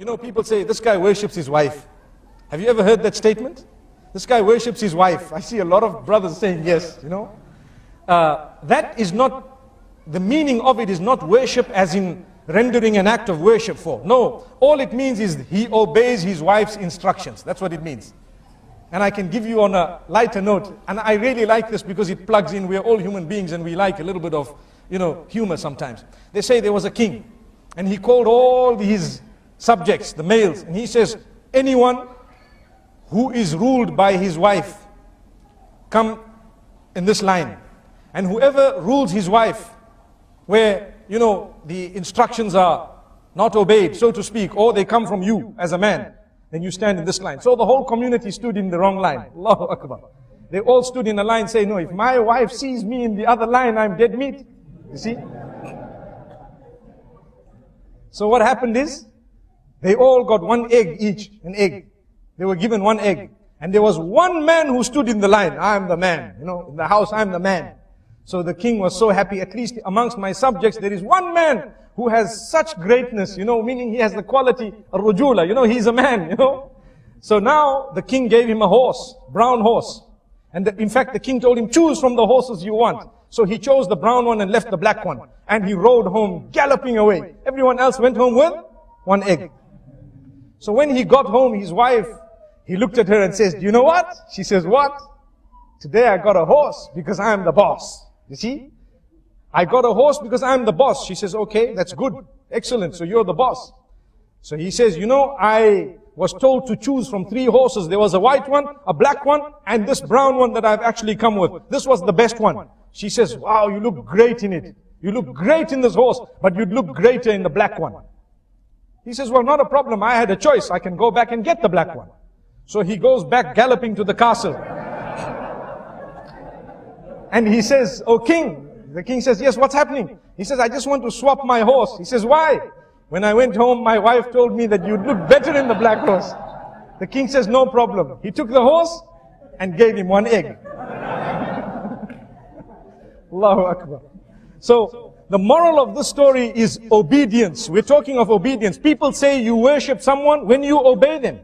You know, people say, this guy worships his wife. Have you ever heard that statement? This guy worships his wife. I see a lot of brothers saying yes, you know. That is not, the meaning of it is not worship as in rendering an act of worship for. No, all it means is he obeys his wife's instructions. That's what it means. And I can give you on a lighter note, and I really like this because it plugs in, we're all human beings and we like a little bit of, you know, humor sometimes. They say there was a king, and he called all his subjects, the males, and he says, anyone who is ruled by his wife, come in this line. And whoever rules his wife, where, you know, the instructions are not obeyed, so to speak, or they come from you as a man, then you stand in this line. So the whole community stood in the wrong line. Allahu Akbar. They all stood in a line saying, no, if my wife sees me in the other line, I'm dead meat. You see? So what happened is, they all got one egg each, an egg. They were given one egg. And there was one man who stood in the line. I'm the man. You know, in the house, I'm the man. So the king was so happy, at least amongst my subjects, there is one man who has such greatness, you know, meaning he has the quality, ar-rujula, you know, he's a man, you know. So now the king gave him a horse, brown horse. And in fact, the king told him, choose from the horses you want. So he chose the brown one and left the black one. And he rode home, galloping away. Everyone else went home with one egg. So when he got home, his wife, he looked at her and says, do you know what? She says, what? Today I got a horse because I'm the boss. You see? I got a horse because I'm the boss. She says, okay, that's good. Excellent. So you're the boss. So he says, you know, I was told to choose from 3 horses. There was a white one, a black one, and this brown one that I've actually come with. This was the best one. She says, wow, you look great in it. You look great in this horse, but you'd look greater in the black one. He says, well, not a problem. I had a choice. I can go back and get the black one. So he goes back galloping to the castle. And he says, oh king. The king says, yes, what's happening? He says, I just want to swap my horse. He says, why? When I went home, my wife told me that you'd look better in the black horse. The king says, no problem. He took the horse and gave him one egg. Allahu Akbar. So, the moral of this story is obedience. We're talking of obedience. People say you worship someone when you obey them.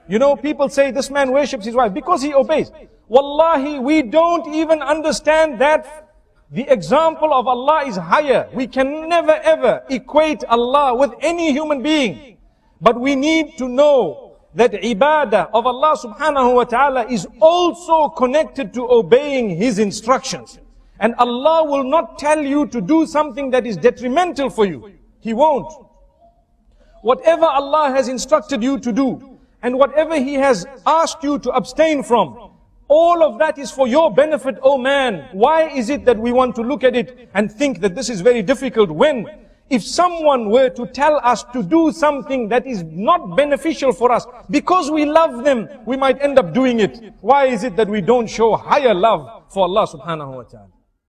You know, people say this man worships his wife because he obeys. Wallahi, we don't even understand that the example of Allah is higher. We can never ever equate Allah with any human being. But we need to know that ibadah of Allah subhanahu wa ta'ala is also connected to obeying His instructions. And Allah will not tell you to do something that is detrimental for you. He won't. Whatever Allah has instructed you to do, and whatever He has asked you to abstain from, all of that is for your benefit, oh man. Why is it that we want to look at it and think that this is very difficult when, if someone were to tell us to do something that is not beneficial for us, because we love them, we might end up doing it. Why is it that we don't show higher love for Allah subhanahu wa ta'ala?